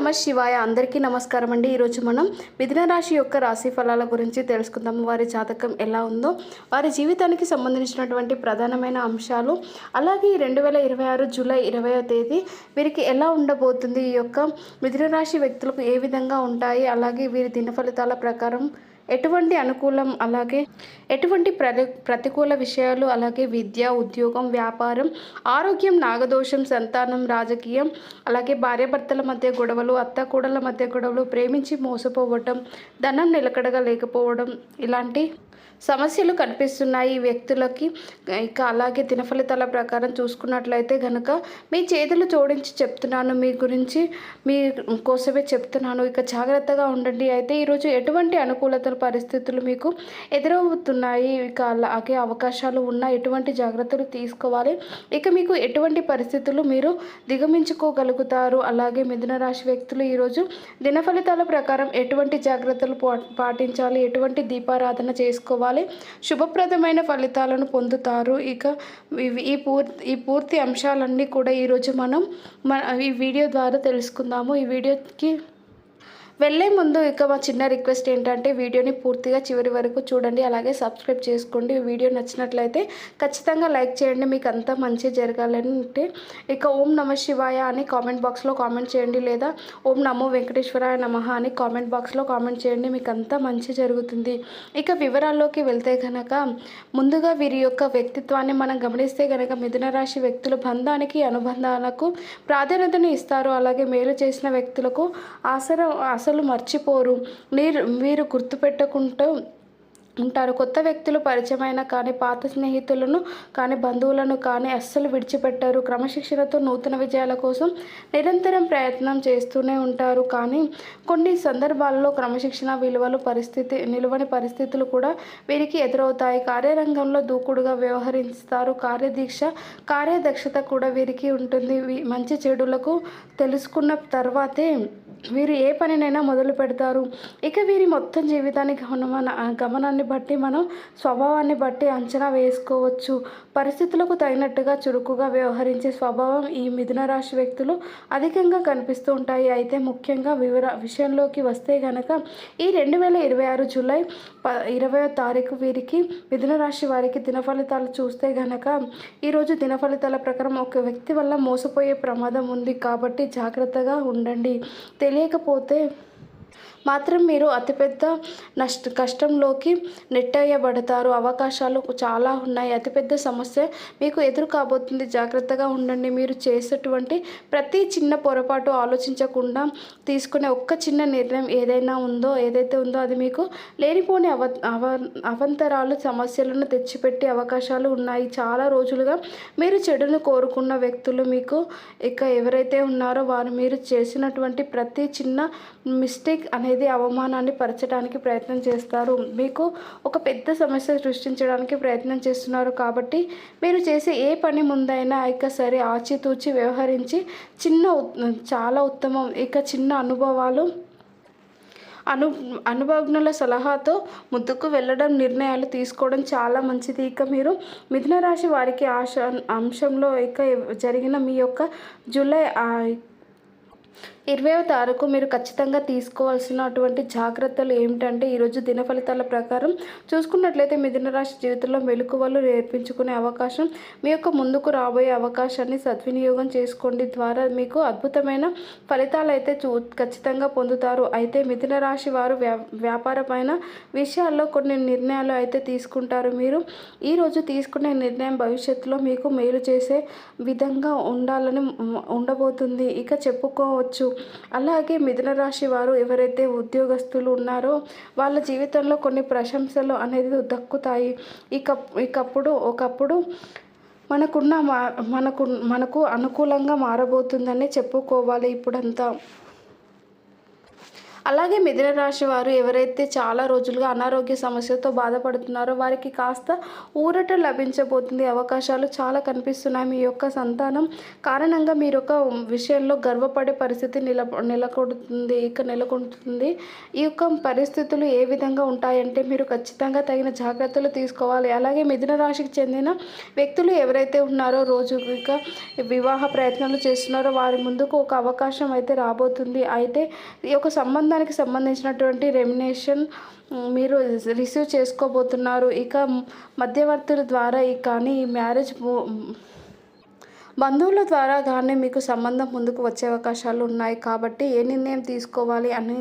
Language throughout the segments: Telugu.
నమ శివాయ. అందరికీ నమస్కారం అండి. ఈరోజు మనం మిథున రాశి యొక్క రాశి ఫలాల గురించి తెలుసుకుందాము. వారి జాతకం ఎలా ఉందో, వారి జీవితానికి సంబంధించినటువంటి ప్రధానమైన అంశాలు, అలాగే 2026 జూలై 20వ తేదీ వీరికి ఎలా ఉండబోతుంది, ఈ యొక్క మిథున రాశి వ్యక్తులకు ఏ విధంగా ఉంటాయి, అలాగే వీరి దిన ఫలితాల ప్రకారం ఎటువంటి అనుకూలం, అలాగే ఎటువంటి ప్రతికూల విషయాలు, అలాగే విద్య, ఉద్యోగం, వ్యాపారం, ఆరోగ్యం, నాగదోషం, సంతానం, రాజకీయం, అలాగే భార్యాభర్తల మధ్య గొడవలు, అత్త మధ్య గొడవలు, ప్రేమించి మోసపోవటం, ధనం నిలకడగా లేకపోవడం, ఇలాంటి సమస్యలు కనిపిస్తున్నాయి ఈ వ్యక్తులకి. ఇక అలాగే దిన ఫలితాల ప్రకారం చూసుకున్నట్లయితే కనుక మీ చేతులు జోడించి చెప్తున్నాను, మీ గురించి మీ కోసమే చెప్తున్నాను. ఇక జాగ్రత్తగా ఉండండి. అయితే ఈరోజు ఎటువంటి అనుకూలతల పరిస్థితులు మీకు ఎదురవుతున్నాయి, ఇక అలాగే అవకాశాలు ఉన్న ఎటువంటి జాగ్రత్తలు తీసుకోవాలి, ఇక మీకు ఎటువంటి పరిస్థితులు మీరు దిగమించుకోగలుగుతారు, అలాగే మిథున రాశి వ్యక్తులు ఈరోజు దిన ఫలితాల ప్రకారం ఎటువంటి జాగ్రత్తలు పాటించాలి, ఎటువంటి దీపారాధన చేసుకోవాలి, శుభప్రదమైన ఫలితాలను పొందుతారు. ఇక ఈ పూర్తి అంశాలన్నీ కూడా ఈరోజు మనం ఈ వీడియో ద్వారా తెలుసుకుందాము. ఈ వీడియోకి వెళ్ళే ముందు ఇక మా చిన్న రిక్వెస్ట్ ఏంటంటే వీడియోని పూర్తిగా చివరి వరకు చూడండి, అలాగే సబ్స్క్రైబ్ చేసుకోండి. వీడియో నచ్చినట్లయితే ఖచ్చితంగా లైక్ చేయండి. మీకు అంతా మంచి జరగాలని ఉంటే ఇక ఓం నమ శివాయ అని కామెంట్ బాక్స్లో కామెంట్ చేయండి, లేదా ఓం నమో వెంకటేశ్వరాయ నమః అని కామెంట్ బాక్స్లో కామెంట్ చేయండి. మీకు అంతా మంచి జరుగుతుంది. ఇక వివరాల్లోకి వెళ్తే కనుక ముందుగా వీరి యొక్క వ్యక్తిత్వాన్ని మనం గమనిస్తే కనుక మిథున రాశి వ్యక్తులు బంధానికి, అనుబంధాలకు ప్రాధాన్యతను ఇస్తారు. అలాగే మేలు చేసిన వ్యక్తులకు అసలు మర్చిపోరు. వీరు గుర్తుపెట్టుకుంటూ ఉంటారు. కొత్త వ్యక్తులు పరిచయమైన కానీ పాత స్నేహితులను కానీ బంధువులను కానీ అస్సలు విడిచిపెట్టారు. క్రమశిక్షణతో నూతన విజయాల కోసం నిరంతరం ప్రయత్నం చేస్తూనే ఉంటారు. కానీ కొన్ని సందర్భాల్లో క్రమశిక్షణ నిలువని పరిస్థితులు కూడా వీరికి ఎదురవుతాయి. కార్యరంగంలో దూకుడుగా వ్యవహరిస్తారు. కార్యదక్షత కూడా వీరికి ఉంటుంది. మంచి చెడులకు తెలుసుకున్న తర్వాతే వీరు ఏ పనినైనా మొదలు పెడతారు. ఇక వీరి మొత్తం జీవితాన్ని గమనాన్ని బట్టి మనం స్వభావాన్ని బట్టి అంచనా వేసుకోవచ్చు. పరిస్థితులకు తగినట్టుగా చురుకుగా వ్యవహరించే స్వభావం ఈ మిథున రాశి వ్యక్తులు అధికంగా కనిపిస్తూ ఉంటాయి. అయితే ముఖ్యంగా విషయంలోకి వస్తే కనుక ఈ 2026 జూలై 20వ తారీఖు వీరికి మిథున రాశి వారికి దిన ఫలితాలు చూస్తే కనుక ఈరోజు దిన ఫలితాల ప్రకారం ఒక వ్యక్తి వల్ల మోసపోయే ప్రమాదం ఉంది, కాబట్టి జాగ్రత్తగా ఉండండి. తెలియకపోతే మాత్రం మీరు అతిపెద్ద కష్టంలోకి నెట్టేయబడతారు. అవకాశాలు చాలా ఉన్నాయి. అతిపెద్ద సమస్య మీకు ఎదురు కాబోతుంది. జాగ్రత్తగా ఉండండి. మీరు చేసేటువంటి ప్రతి చిన్న పొరపాటు ఆలోచించకుండా తీసుకునే ఒక్క చిన్న నిర్ణయం ఏదైతే ఉందో అది మీకు లేనిపోని అవంతరాలు, సమస్యలను తెచ్చిపెట్టే అవకాశాలు ఉన్నాయి. చాలా రోజులుగా మీరు చెడును కోరుకున్న వ్యక్తులు మీకు ఇక ఎవరైతే ఉన్నారో వారు మీరు చేసినటువంటి ప్రతి చిన్న మిస్టేక్ అనేది అవమానాన్ని పరచడానికి ప్రయత్నం చేస్తారు. మీకు ఒక పెద్ద సమస్య సృష్టించడానికి ప్రయత్నం చేస్తున్నారు. కాబట్టి మీరు చేసే ఏ పని ముందైనా ఇక సరే ఆచితూచి వ్యవహరించి చాలా ఉత్తమం. ఇక చిన్న అనుభవజ్ఞుల సలహాతో ముందుకు వెళ్ళడం, నిర్ణయాలు తీసుకోవడం చాలా మంచిది. ఇక మీరు మిథున రాశి వారికి అంశంలో ఇక జరిగిన మీ యొక్క జూలై 20వ తారీఖు మీరు ఖచ్చితంగా తీసుకోవాల్సినటువంటి జాగ్రత్తలు ఏమిటంటే ఈరోజు దిన ఫలితాల ప్రకారం చూసుకున్నట్లయితే మిథున రాశి జీవితంలో మెలకువలు నేర్పించుకునే అవకాశం, మీ యొక్క ముందుకు రాబోయే అవకాశాన్ని సద్వినియోగం చేసుకోండి. ద్వారా మీకు అద్భుతమైన ఫలితాలు అయితే ఖచ్చితంగా పొందుతారు. అయితే మిథున రాశి వారు వ్యాపారమైన విషయాల్లో కొన్ని నిర్ణయాలు అయితే తీసుకుంటారు. మీరు ఈరోజు తీసుకునే నిర్ణయం భవిష్యత్తులో మీకు మేలు చేసే విధంగా ఉండబోతుంది ఇక చెప్పుకోవచ్చు. అలాగే మిథున రాశి వారు ఎవరైతే ఉద్యోగస్తులు ఉన్నారో వాళ్ళ జీవితంలో కొన్ని ప్రశంసలు అనేది దక్కుతాయి. ఒకప్పుడు మనకు అనుకూలంగా మారబోతుందని చెప్పుకోవాలి ఇప్పుడంతా. అలాగే మిథున రాశి వారు ఎవరైతే చాలా రోజులుగా అనారోగ్య సమస్యతో బాధపడుతున్నారో వారికి కాస్త ఊరట లభించబోతుంది. అవకాశాలు చాలా కనిపిస్తున్నాయి. మీ యొక్క సంతానం కారణంగా మీరు ఒక విషయంలో గర్వపడే పరిస్థితి నెలకొంటుంది. ఈ యొక్క పరిస్థితులు ఏ విధంగా ఉంటాయంటే మీరు ఖచ్చితంగా తగిన జాగ్రత్తలు తీసుకోవాలి. అలాగే మిథున రాశికి చెందిన వ్యక్తులు ఎవరైతే ఉన్నారో రోజు ఇక వివాహ ప్రయత్నాలు చేస్తున్నారో వారి ముందుకు ఒక అవకాశం అయితే రాబోతుంది. అయితే ఈ యొక్క సంబంధానికి సంబంధించినటువంటి రెమ్యునేషన్ మీరు రిసీవ్ చేసుకోబోతున్నారు. ఇక మధ్యవర్తుల ద్వారా కానీ ఈ మ్యారేజ్ బంధువుల ద్వారా కానీ మీకు సంబంధం ముందుకు వచ్చే అవకాశాలు ఉన్నాయి. కాబట్టి ఏ నిర్ణయం తీసుకోవాలి అని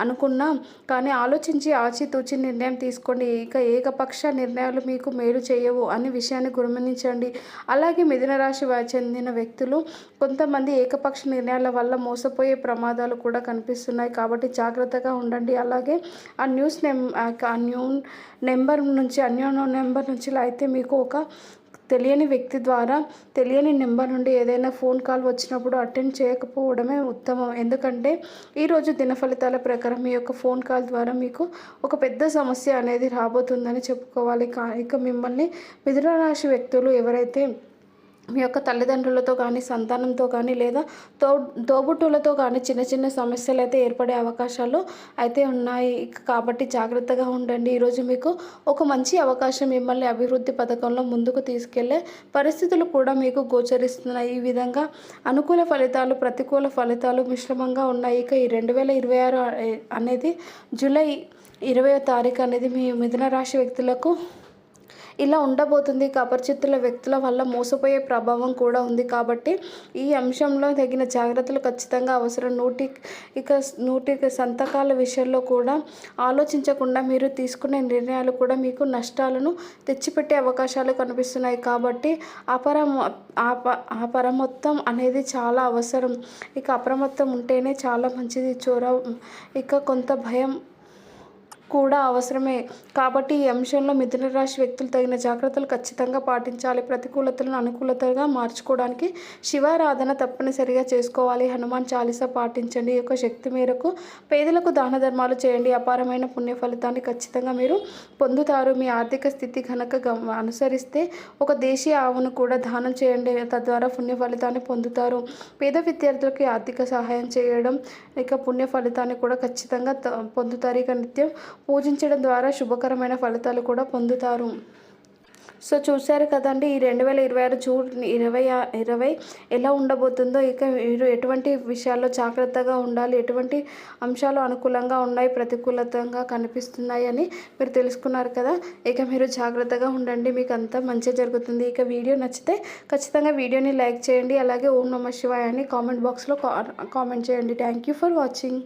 అనుకున్నా కానీ ఆలోచించి ఆచితూచి నిర్ణయం తీసుకోండి. ఇక ఏకపక్ష నిర్ణయాలు మీకు మేలు చేయవు అనే విషయాన్ని గమనించండి. అలాగే మిథున రాశి చెందిన వ్యక్తులు కొంతమంది ఏకపక్ష నిర్ణయాల వల్ల మోసపోయే ప్రమాదాలు కూడా కనిపిస్తున్నాయి. కాబట్టి జాగ్రత్తగా ఉండండి. అలాగే ఆ అన్యోన్ నెంబర్ నుంచి అయితే మీకు ఒక తెలియని వ్యక్తి ద్వారా తెలియని నెంబర్ నుండి ఏదైనా ఫోన్ కాల్ వచ్చినప్పుడు అటెండ్ చేయకపోవడమే ఉత్తమం. ఎందుకంటే ఈరోజు దిన ఫలితాల ప్రకారం మీ యొక్క ఫోన్ కాల్ ద్వారా మీకు ఒక పెద్ద సమస్య అనేది రాబోతుందని చెప్పుకోవాలి. ఇక మిమ్మల్ని మిథున రాశి వ్యక్తులు ఎవరైతే మీ యొక్క తల్లిదండ్రులతో కానీ సంతానంతో కానీ లేదా తోబుట్టులతో కానీ చిన్న చిన్న సమస్యలు అయితే ఏర్పడే అవకాశాలు అయితే ఉన్నాయి. కాబట్టి జాగ్రత్తగా ఉండండి. ఈరోజు మీకు ఒక మంచి అవకాశం మిమ్మల్ని అభివృద్ధి పథకంలో ముందుకు తీసుకెళ్లే పరిస్థితులు కూడా మీకు గోచరిస్తున్నాయి. ఈ విధంగా అనుకూల ఫలితాలు ప్రతికూల ఫలితాలు మిశ్రమంగా ఉన్నాయి. ఇక ఈ 2026 అనేది జూలై 20వ తారీఖు అనేది మీ మిథున రాశి వ్యక్తులకు ఇలా ఉండబోతుంది. అపరిచితుల వ్యక్తుల వల్ల మోసపోయే ప్రభావం కూడా ఉంది. కాబట్టి ఈ అంశంలో తగిన జాగ్రత్తలు ఖచ్చితంగా అవసరం. నూటికి సంతకాల విషయంలో కూడా ఆలోచించకుండా మీరు తీసుకునే నిర్ణయాలు కూడా మీకు నష్టాలను తెచ్చిపెట్టే అవకాశాలు కనిపిస్తున్నాయి. కాబట్టి అప్రమత్తం అనేది చాలా అవసరం. ఇక అప్రమత్తం ఉంటేనే చాలా మంచిది. ఇక కొంత భయం కూడా అవసరమే. కాబట్టి ఈ అంశంలో మిథున రాశి వ్యక్తులు తగిన జాగ్రత్తలు ఖచ్చితంగా పాటించాలి. ప్రతికూలతలను అనుకూలతగా మార్చుకోవడానికి శివారాధన తప్పనిసరిగా చేసుకోవాలి. హనుమాన్ చాలీసా పాటించండి. ఈ యొక్క శక్తి మేరకు పేదలకు దాన ధర్మాలు చేయండి. అపారమైన పుణ్య ఫలితాన్ని ఖచ్చితంగా మీరు పొందుతారు. మీ ఆర్థిక స్థితి కనుక అనుసరిస్తే ఒక దేశీయ ఆవును కూడా దానం చేయండి. తద్వారా పుణ్య ఫలితాన్ని పొందుతారు. పేద విద్యార్థులకి ఆర్థిక సహాయం చేయడం ఇక పుణ్య ఫలితాన్ని కూడా ఖచ్చితంగా పొందుతారు. ఇక నిత్యం పూజించడం ద్వారా శుభకరమైన ఫలితాలు కూడా పొందుతారు. సో చూశారు కదండి, ఈ 2026 జూన్ 2020 ఎలా ఉండబోతుందో. ఇక మీరు ఎటువంటి విషయాల్లో జాగ్రత్తగా ఉండాలి, ఎటువంటి అంశాలు అనుకూలంగా ఉన్నాయి, ప్రతికూలతంగా కనిపిస్తున్నాయి అని మీరు తెలుసుకున్నారు కదా. ఇక మీరు జాగ్రత్తగా ఉండండి, మీకు అంతా మంచి జరుగుతుంది. ఇక వీడియో నచ్చితే ఖచ్చితంగా వీడియోని లైక్ చేయండి. అలాగే ఓం నమః శివాయ అని కామెంట్ బాక్స్లో కామెంట్ చేయండి. Thank you for watching.